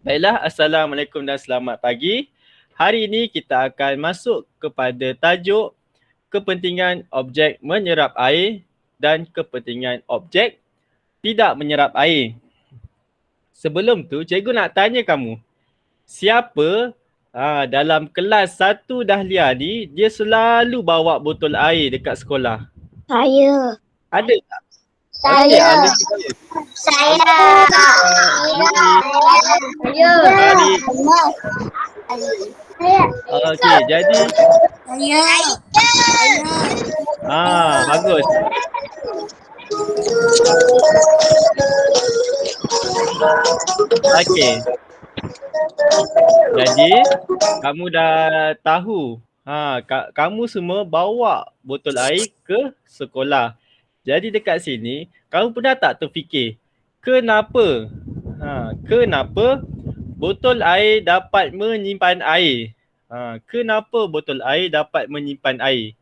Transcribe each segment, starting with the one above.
Baiklah, Assalamualaikum dan selamat pagi. Hari ini kita akan masuk kepada tajuk kepentingan objek menyerap air dan kepentingan objek tidak menyerap air. Sebelum tu, cikgu nak tanya kamu, siapa dalam kelas 1 Dahlia ni dia selalu bawa botol air dekat sekolah? Saya. Ada tak? Saya. Okey, Alif. Saya. Tarik. Okey, jadi bagus. Okey. Jadi kamu dah tahu. Kamu semua bawa botol air ke sekolah. Jadi dekat sini, kamu pernah tak terfikir kenapa? Kenapa botol air dapat menyimpan air? Kenapa botol air dapat menyimpan air?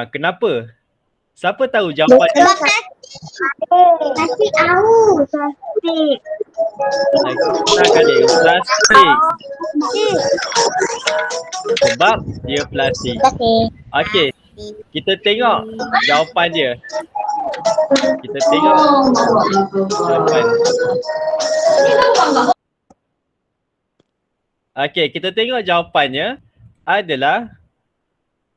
Kenapa? Siapa tahu jawapannya? Plastik tahu. Plastik. Plastik. Sebab dia plastik. Okey. Kita tengok jawapan dia. Kita tengok jawapan. Okey, kita tengok jawapannya adalah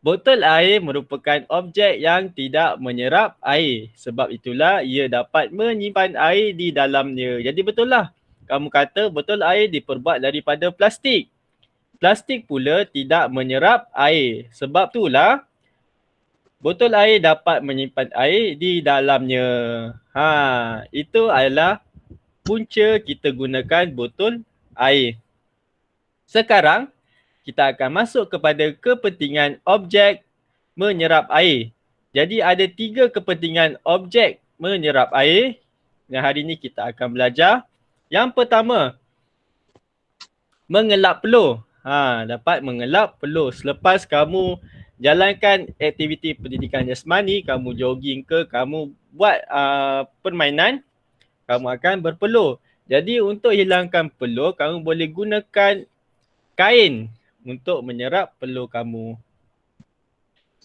botol air merupakan objek yang tidak menyerap air. Sebab itulah ia dapat menyimpan air di dalamnya. Jadi betul lah. Kamu kata botol air diperbuat daripada plastik. Plastik pula tidak menyerap air. Sebab itulah botol air dapat menyimpan air di dalamnya. Itu adalah punca kita gunakan botol air. Sekarang kita akan masuk kepada kepentingan objek menyerap air. Jadi ada 3 kepentingan objek menyerap air yang hari ini kita akan belajar. Yang pertama, mengelap peluh. Dapat mengelap peluh. Selepas kamu jalankan aktiviti pendidikan jasmani, kamu jogging ke, kamu buat permainan, kamu akan berpeluh. Jadi untuk hilangkan peluh, kamu boleh gunakan kain untuk menyerap peluh kamu.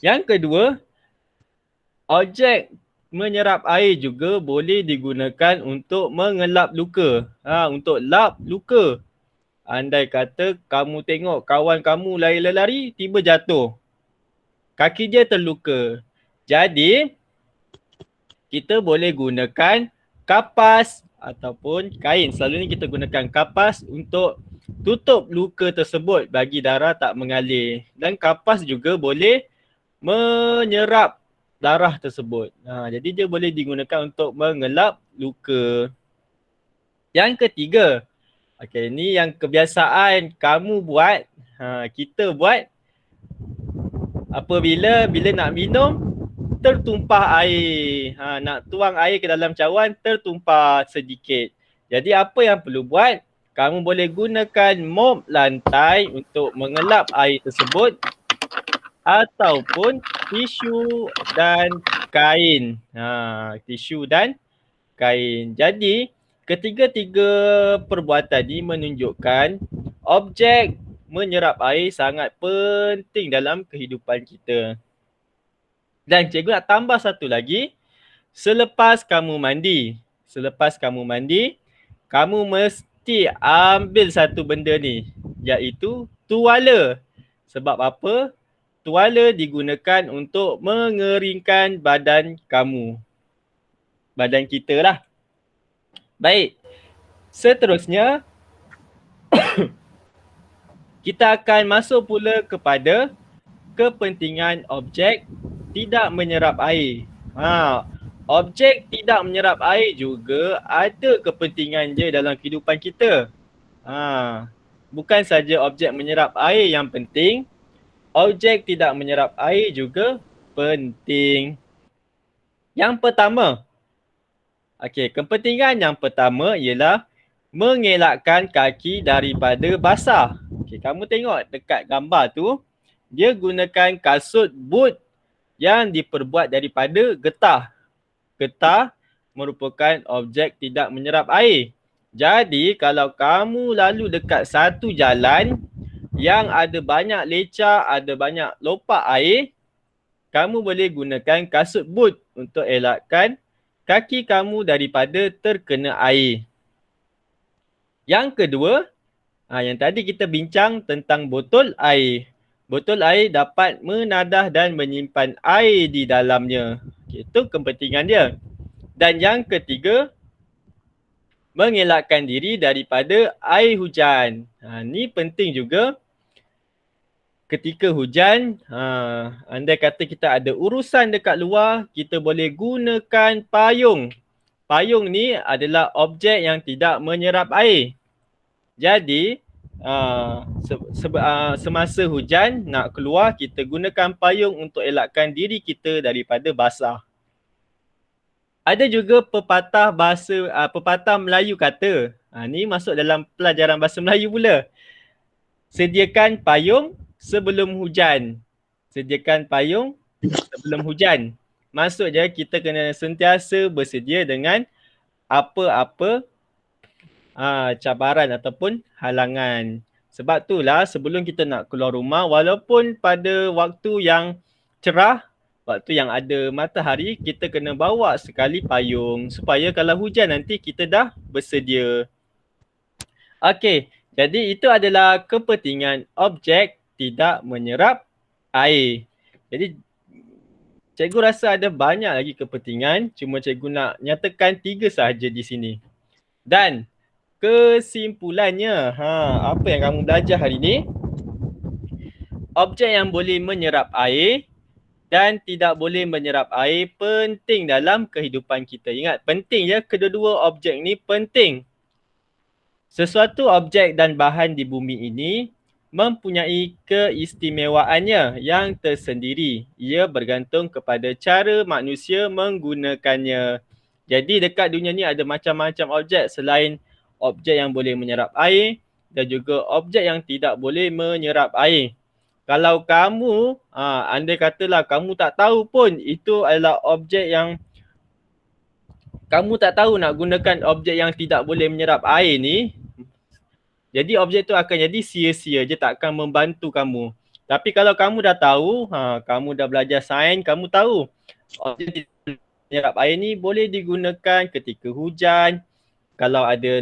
Yang kedua, objek menyerap air juga boleh digunakan untuk mengelap luka. Untuk lap luka. Andai kata kamu tengok kawan kamu lari-lari, tiba jatuh. Kaki dia terluka. Jadi, kita boleh gunakan kapas ataupun kain. Selalunya kita gunakan kapas untuk tutup luka tersebut bagi darah tak mengalir. Dan kapas juga boleh menyerap darah tersebut. Jadi dia boleh digunakan untuk mengelap luka. Yang ketiga, ini yang kebiasaan kamu buat, kita buat apabila nak minum, tertumpah air. Nak tuang air ke dalam cawan, tertumpah sedikit. Jadi apa yang perlu buat? Kamu boleh gunakan mop lantai untuk mengelap air tersebut ataupun tisu dan kain. Tisu dan kain. Jadi ketiga-tiga perbuatan ini menunjukkan objek menyerap air sangat penting dalam kehidupan kita. Dan cikgu nak tambah satu lagi. Selepas kamu mandi, kamu mesti ambil satu benda ni, iaitu tuala. Sebab apa? Tuala digunakan untuk mengeringkan badan kamu. Badan kita lah. Baik. Seterusnya, kita akan masuk pula kepada kepentingan objek tidak menyerap air. Objek tidak menyerap air juga ada kepentingan dia dalam kehidupan kita. Bukan saja objek menyerap air yang penting, objek tidak menyerap air juga penting. Yang pertama, kepentingan yang pertama ialah mengelakkan kaki daripada basah. Kamu tengok dekat gambar tu, dia gunakan kasut boot yang diperbuat daripada getah. getah merupakan objek tidak menyerap air. Jadi kalau kamu lalu dekat satu jalan yang ada banyak lecah, ada banyak lopak air, kamu boleh gunakan kasut boot untuk elakkan kaki kamu daripada terkena air. Yang kedua, yang tadi kita bincang tentang botol air. Botol air dapat menadah dan menyimpan air di dalamnya. Itu kepentingan dia. Dan yang ketiga, mengelakkan diri daripada air hujan. Ni penting juga. Ketika hujan, andai kata kita ada urusan dekat luar, kita boleh gunakan payung. Payung ni adalah objek yang tidak menyerap air. Jadi, semasa hujan nak keluar, kita gunakan payung untuk elakkan diri kita daripada basah. Ada juga pepatah Melayu kata, ni masuk dalam pelajaran bahasa Melayu pula. Sediakan payung sebelum hujan. Sediakan payung sebelum hujan. Maksudnya kita kena sentiasa bersedia dengan apa-apa cabaran ataupun halangan. Sebab itulah sebelum kita nak keluar rumah, walaupun pada waktu yang cerah, waktu yang ada matahari, kita kena bawa sekali payung supaya kalau hujan nanti kita dah bersedia. Okey, jadi itu adalah kepentingan objek tidak menyerap air. Jadi cikgu rasa ada banyak lagi kepentingan, cuma cikgu nak nyatakan 3 sahaja di sini. Dan kesimpulannya, apa yang kamu belajar hari ini? Objek yang boleh menyerap air dan tidak boleh menyerap air penting dalam kehidupan kita. Ingat, penting ya, kedua-dua objek ni penting. Sesuatu objek dan bahan di bumi ini mempunyai keistimewaannya yang tersendiri. Ia bergantung kepada cara manusia menggunakannya. Jadi dekat dunia ni ada macam-macam objek selain objek yang boleh menyerap air dan juga objek yang tidak boleh menyerap air. Kalau kamu, andai katalah kamu tak tahu pun itu adalah objek yang kamu tak tahu nak gunakan objek yang tidak boleh menyerap air ni, jadi objek tu akan jadi sia-sia je, tak akan membantu kamu. Tapi kalau kamu dah tahu, kamu dah belajar sains, kamu tahu objek tidak menyerap air ni boleh digunakan ketika hujan. Kalau ada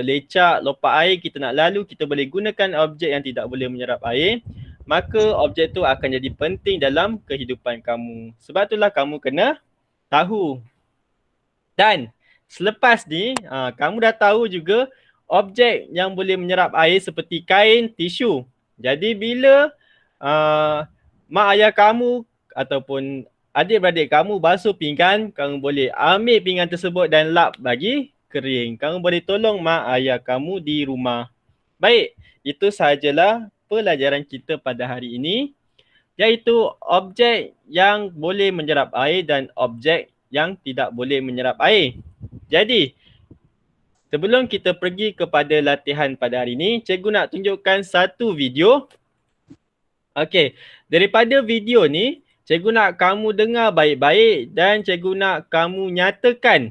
lecak, lopak air, kita nak lalu, kita boleh gunakan objek yang tidak boleh menyerap air. Maka objek tu akan jadi penting dalam kehidupan kamu. Sebab itulah kamu kena tahu. Dan selepas ni, kamu dah tahu juga objek yang boleh menyerap air seperti kain, tisu. Jadi bila mak ayah kamu ataupun adik-beradik kamu basuh pinggan, kamu boleh ambil pinggan tersebut dan lap bagi kering. Kamu boleh tolong mak ayah kamu di rumah. Baik, itu sahajalah pelajaran kita pada hari ini, iaitu objek yang boleh menyerap air dan objek yang tidak boleh menyerap air. Jadi, sebelum kita pergi kepada latihan pada hari ini, cikgu nak tunjukkan satu video. Okey, daripada video ni, cikgu nak kamu dengar baik-baik dan cikgu nak kamu nyatakan.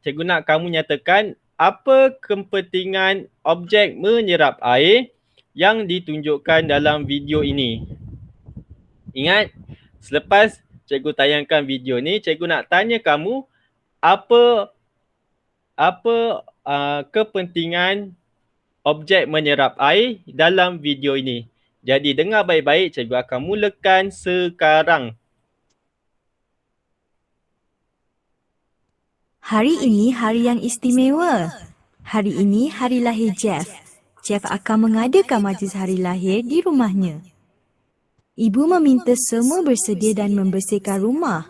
Cikgu nak kamu nyatakan apa kepentingan objek menyerap air yang ditunjukkan dalam video ini. Ingat, selepas cikgu tayangkan video ni, cikgu nak tanya kamu apa kepentingan objek menyerap air dalam video ini. Jadi dengar baik-baik, cikgu akan mulakan sekarang. Hari ini hari yang istimewa. Hari ini hari lahir Jeff. Jeff akan mengadakan majlis hari lahir di rumahnya. Ibu meminta semua bersedia dan membersihkan rumah.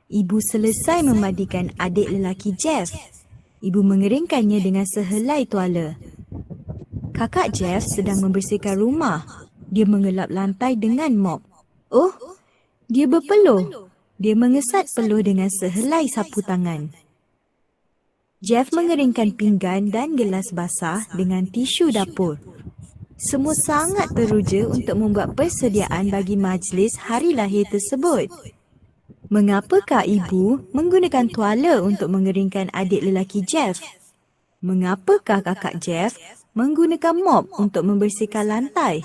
Ibu selesai memandikan adik lelaki Jeff. Ibu mengeringkannya dengan sehelai tuala. Kakak Jeff sedang membersihkan rumah. Dia mengelap lantai dengan mop. Oh, dia berpeluh. Dia mengesat peluh dengan sehelai sapu tangan. Jeff mengeringkan pinggan dan gelas basah dengan tisu dapur. Semua sangat teruja untuk membuat persediaan bagi majlis hari lahir tersebut. Mengapakah ibu menggunakan tuala untuk mengeringkan adik lelaki Jeff? Mengapakah kakak Jeff menggunakan mop untuk membersihkan lantai?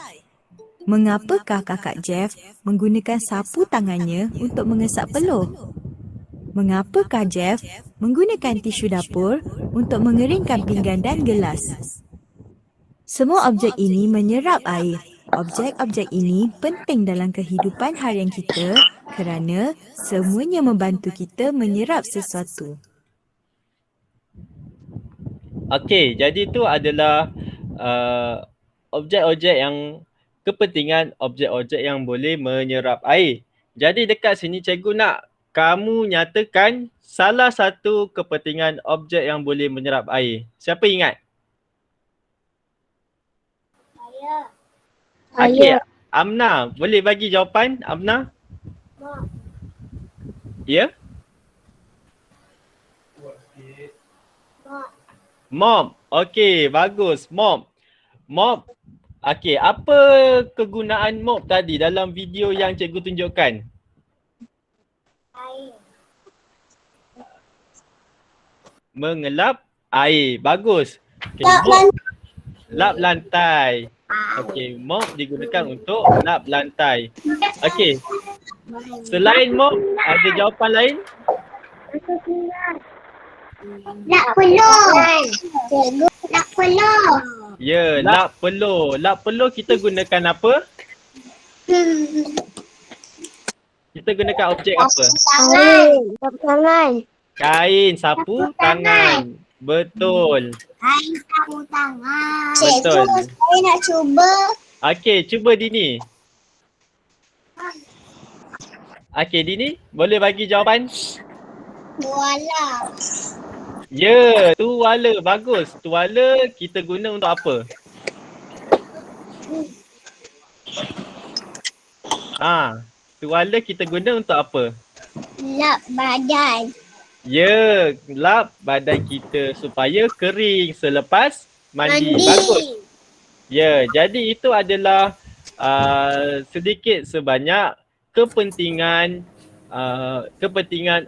Mengapakah kakak Jeff menggunakan sapu tangannya untuk mengesap peluh? Mengapakah Jeff menggunakan tisu dapur untuk mengeringkan pinggan dan gelas? Semua objek ini menyerap air. Objek-objek ini penting dalam kehidupan harian kita kerana semuanya membantu kita menyerap sesuatu. Okey, jadi itu adalah objek-objek yang kepentingan objek-objek yang boleh menyerap air. Jadi dekat sini cikgu nak kamu nyatakan salah satu kepentingan objek yang boleh menyerap air. Siapa ingat? Okey, Amna, boleh bagi jawapan Amna? Ya? Mop. Okey, bagus. Mop. Mop. Okey, apa kegunaan mop tadi dalam video yang cikgu tunjukkan? Mengelap air. Bagus. Okay, lap lantai. Okey, mop digunakan untuk lap lantai. Okey. Selain mop, ada jawapan lain? Nak peluh. Cikgu, nak peluh. Ya, lap peluh. Lap peluh kita gunakan apa? Kita gunakan objek apa? Tangan. Sapu tangan. Kain, sapu tangan. Betul. Kain sapu tangan. Betul. Cikgu, saya nak cuba. Okey, cuba Dini. Okey, Dini, boleh bagi jawapan? Tuala. Ya, tuala. Bagus. Tuala kita guna untuk apa? Tuala kita guna untuk apa? Lap badan. Ya, lap badan kita supaya kering selepas mandi. Bagus. Ya, jadi itu adalah sedikit sebanyak kepentingan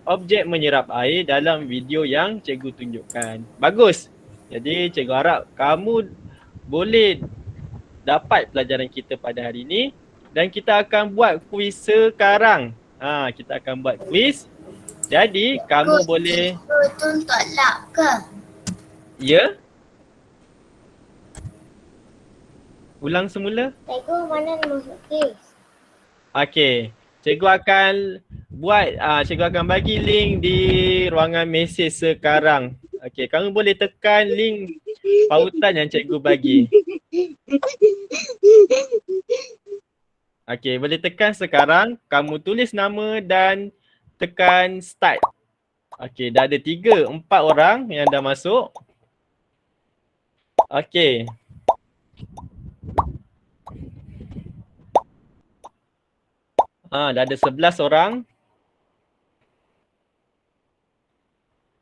objek menyerap air dalam video yang cikgu tunjukkan. Bagus. Jadi cikgu harap kamu boleh dapat pelajaran kita pada hari ini dan kita akan buat kuis sekarang. Kita akan buat kuis. Jadi kamu boleh Tuntut lap ke? ya. Ulang semula. Cikgu, mana masuk kes? Okey. Cikgu akan cikgu akan bagi link di ruangan mesej sekarang. Okey, kamu boleh tekan link pautan yang cikgu bagi. Okey, boleh tekan sekarang, kamu tulis nama dan tekan start. Okey, dah ada 4 orang yang dah masuk. Okey. Dah ada 11 orang.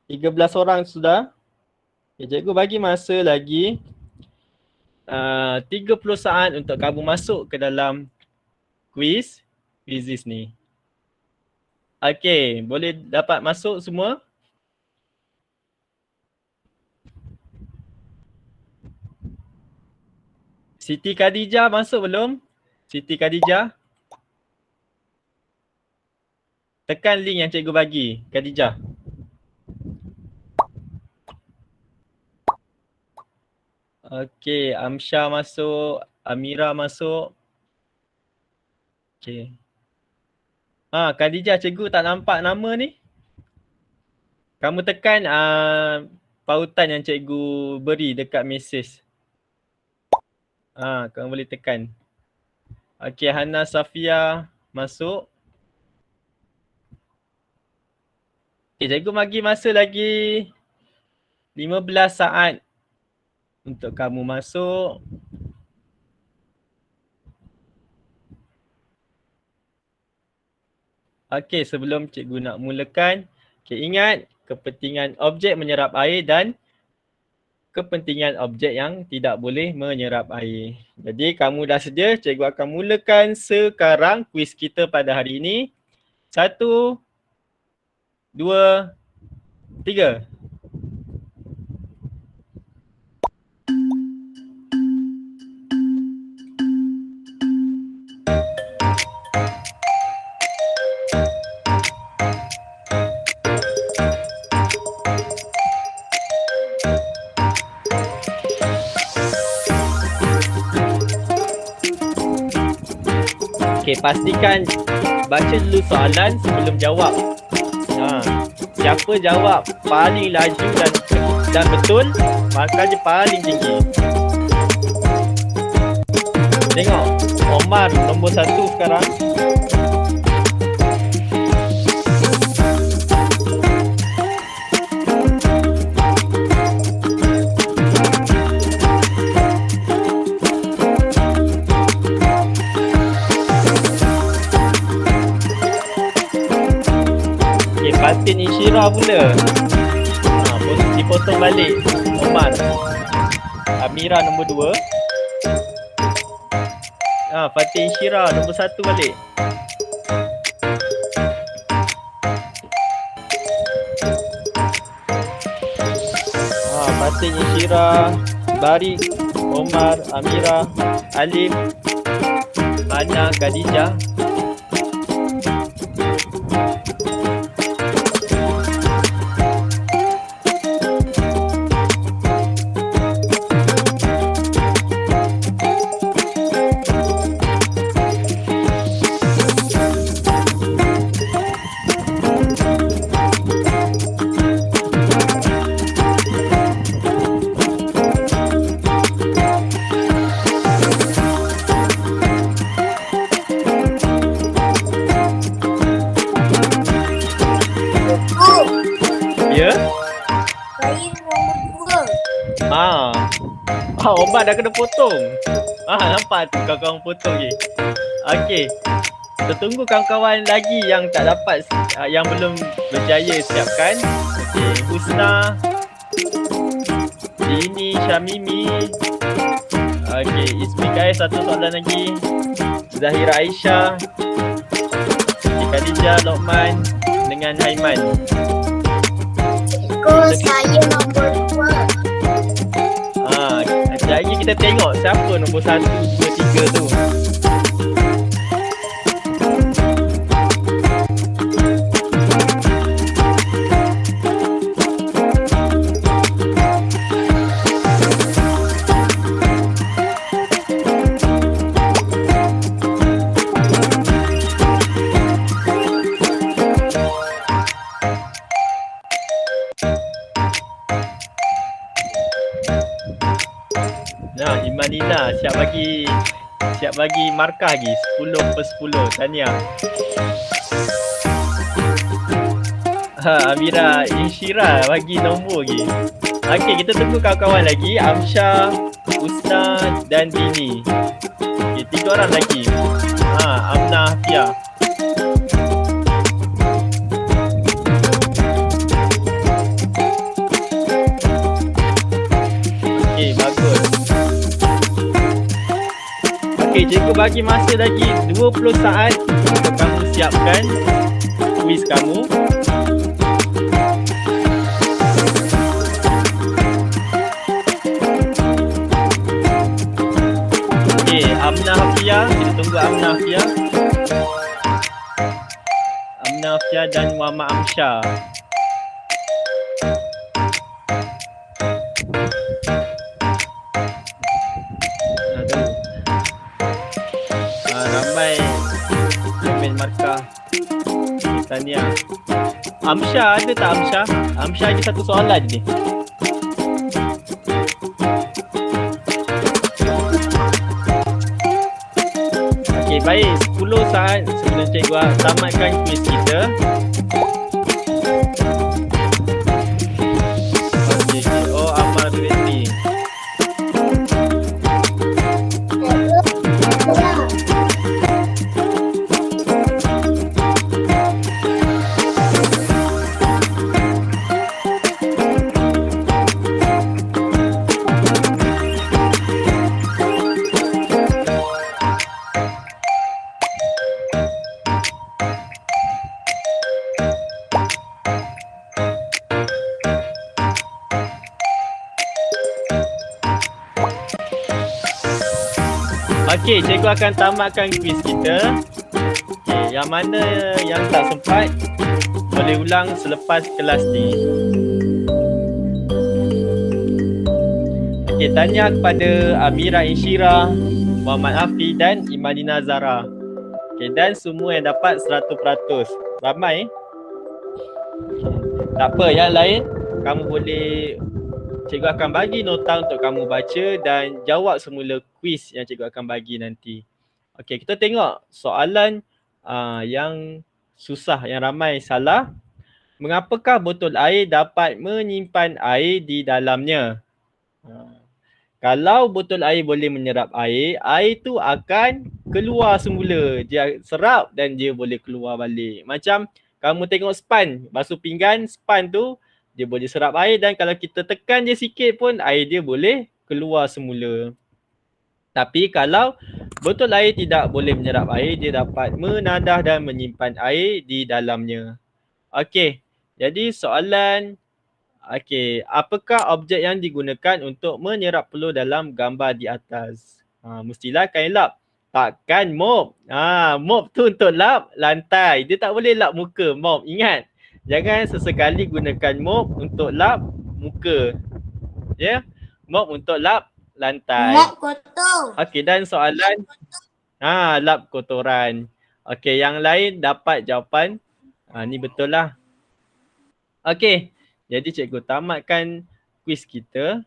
13 orang sudah. Okay, cikgu bagi masa lagi 30 saat untuk kamu masuk ke dalam quizzes ni. Okey, boleh dapat masuk semua? Siti Khadijah masuk belum? Siti Khadijah? Tekan link yang cikgu bagi, Khadijah. Okey, Amsyah masuk, Amira masuk. Okey. Khadijah, cikgu tak nampak nama ni. Kamu tekan pautan yang cikgu beri dekat mesej. Kamu boleh tekan. Okey, Hana Safia masuk. Okay, cikgu bagi masa lagi 15 saat untuk kamu masuk. Okey, sebelum cikgu nak mulakan, ingat kepentingan objek menyerap air dan kepentingan objek yang tidak boleh menyerap air. Jadi kamu dah sedia, cikgu akan mulakan sekarang kuis kita pada hari ini. 1, 2, 3. Okay, pastikan baca dulu soalan sebelum jawab. Siapa jawab paling laju dan betul, markah dia paling tinggi. Tengok, Omar nombor 1 sekarang. Fatin Insyirah pula. Dipotong balik. Omar. Amira nombor 2. Fatin Insyirah nombor 1 balik. Fatin Insyirah, Barik, Omar, Amira, Alim, Ana, Khadijah. Omar dah kena potong. Nampak tu kawan-kawan potong je. Okey. Kita tunggu kawan-kawan lagi yang tak dapat, yang belum berjaya siapkan. Okey, Husna, Dini, Syamimi. Okey, Ismi Kai satu soalan lagi. Zahira Aisyah, Khadijah, Lokman dengan Haiman. Saya nombor 2. Lagi kita tengok siapa nombor 1, 2, 3 tu. Imanina siap bagi markah lagi 10/10. Tahniah. Amira Insyirah bagi nombor lagi. Okey, kita tunggu kawan-kawan lagi. Amsyah, Husna dan Dini. Okey, 3 orang lagi. Amna, Hafia. Okey, bagus. Okey, cikgu bagi masa lagi 20 saat untuk kamu siapkan kuis kamu. Okey, Amna Hafia, kita tunggu Amna Hafia. Amna Hafia dan Muhammad Amsyah. Ramai komen markah. Tahniah. Amsyah ada tak Amsyah? Amsyah ada satu soalan je ni. Okey, baik. 10 saat sebelum cikgu tamatkan kuis kita. Okey. Oh, Amal berhenti. Okey, cikgu akan tamatkan kuis kita. Okey, yang mana yang tak sempat boleh ulang selepas kelas ni. Okey, tanya kepada Amira Insyira, Muhammad Afi dan Imadina Zara. Okey, dan semua yang dapat 100%. Ramai. Tak apa, yang lain kamu boleh, cikgu akan bagi nota untuk kamu baca dan jawab semula kuis yang cikgu akan bagi nanti. Okey, kita tengok soalan yang susah, yang ramai salah. Mengapakah botol air dapat menyimpan air di dalamnya? Kalau botol air boleh menyerap air, air tu akan keluar semula. Dia serap dan dia boleh keluar balik. Macam kamu tengok span, basuh pinggan, span tu dia boleh serap air dan kalau kita tekan je sikit pun air dia boleh keluar semula. Tapi kalau botol air tidak boleh menyerap air, dia dapat menadah dan menyimpan air di dalamnya. Okey, jadi soalan, okey, apakah objek yang digunakan untuk menyerap peluh dalam gambar di atas? Mestilah kain lap. Takkan mop. Mop tu untuk lap lantai. Dia tak boleh lap muka, mop. Ingat, jangan sesekali gunakan mop untuk lap muka. Ya, mop untuk lap lantai. Mop kotor. Okey, dan soalan lap kotoran. Okey, yang lain dapat jawapan. Ni betul lah. Okey, jadi cikgu tamatkan kuis kita.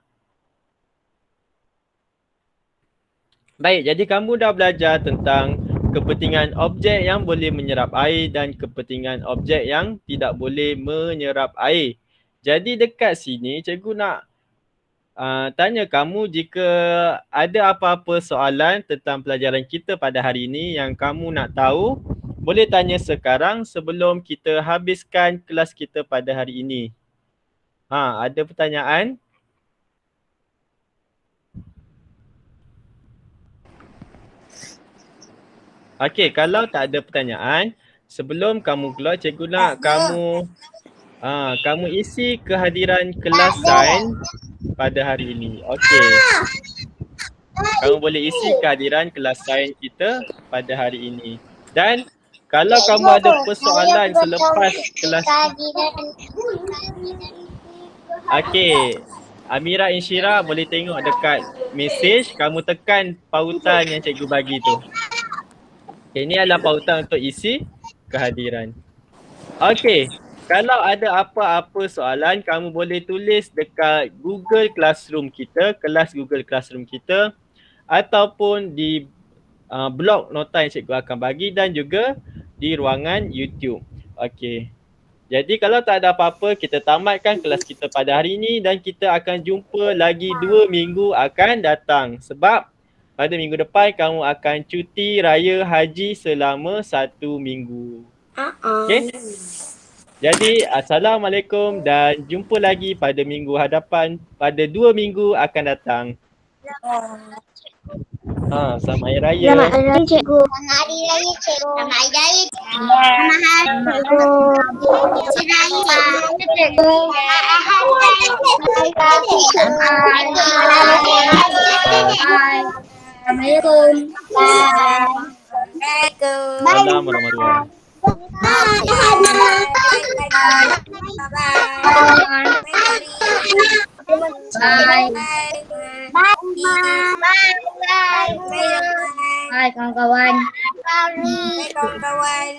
Baik, jadi kamu dah belajar tentang kepentingan objek yang boleh menyerap air dan kepentingan objek yang tidak boleh menyerap air. Jadi dekat sini cikgu nak tanya kamu, jika ada apa-apa soalan tentang pelajaran kita pada hari ini yang kamu nak tahu, boleh tanya sekarang sebelum kita habiskan kelas kita pada hari ini. Ada pertanyaan? Okey, kalau tak ada pertanyaan, sebelum kamu keluar, cikgu nak kamu isi kehadiran kelas sains pada hari ini. Okey. Kamu boleh isi kehadiran kelas sains kita pada hari ini. Dan kalau kamu ada persoalan selepas kelas, okey, Amira Insyira boleh tengok dekat mesej, kamu tekan pautan yang cikgu bagi tu. Okay, ini adalah pautan untuk isi kehadiran. Okey, kalau ada apa-apa soalan, kamu boleh tulis dekat Google Classroom kita, kelas Google Classroom kita, ataupun di blog nota yang cikgu akan bagi dan juga di ruangan YouTube. Okey. Jadi kalau tak ada apa-apa, kita tamatkan kelas kita pada hari ini dan kita akan jumpa lagi 2 minggu akan datang. Sebab pada minggu depan kamu akan cuti raya haji selama 1 minggu. Okey? Jadi Assalamualaikum dan jumpa lagi pada minggu hadapan, pada 2 minggu akan datang. Selamat Hari Raya. Selamat Hari Raya cikgu. Selamat Hari Raya cikgu. Selamat Hari Raya cikgu. Selamat Hari cikgu. Selamat cikgu. Assalamualaikum. Assalamualaikum warahmatullahi Bye kawan-kawan. Bye kawan-kawan.